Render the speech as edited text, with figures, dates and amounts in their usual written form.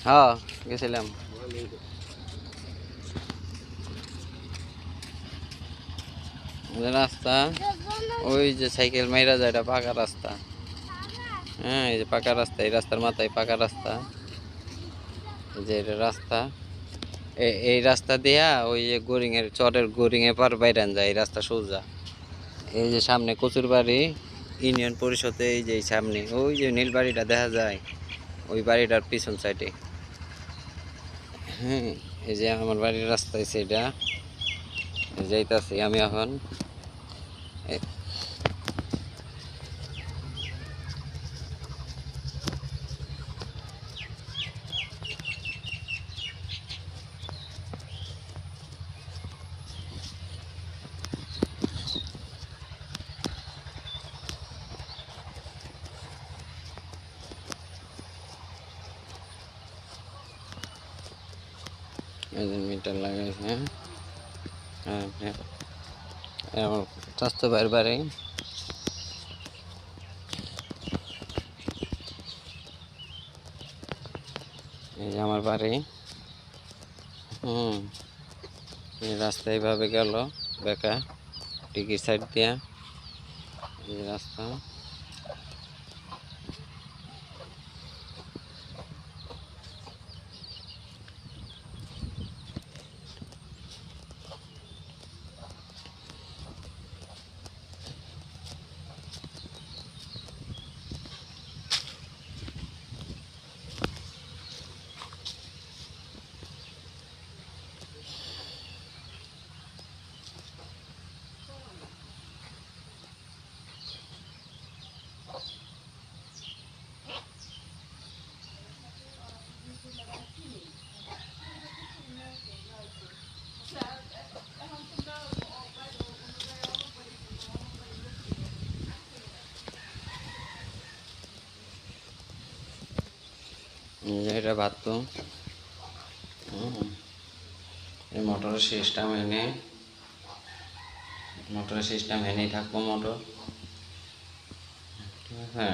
হ্যাঁ গেছিলাম। রাস্তা ওই যে সাইকেল মাইরা যায়, এটা পাকা রাস্তা। হ্যাঁ এই যে পাকা রাস্তা, এই রাস্তার মাথায় পাকা রাস্তা, এই যে এটা রাস্তা। এই রাস্তা দিয়া ওই যে গোরিং এর চরের গোরিং এ পার বাইরান যায়, এই রাস্তা সোজা। এই যে সামনে কচুর বাড়ি ইউনিয়ন পরিষদে, এই যে সামনে ওই যে নীল বাড়িটা দেখা যায়, ওই বাড়িটার পিছন সাইডে। হ্যাঁ এই যে আমার বাড়ির রাস্তা সেটা যাইতাছি আমি এখন। এই যে মিটার লাগাইছে। হ্যাঁ হ্যাঁ আমার স্বাস্থ্য ভাইয়ের বাড়ি। এই যে আমার বাড়ি। হুম এই রাস্তা এইভাবে গেল বেকা টিকির সাইড দিয়া, এই যে রাস্তা। এটা ভাবতো এই মোটরের সিস্টেম এনেই থাকবো মোটর, ঠিক আছে।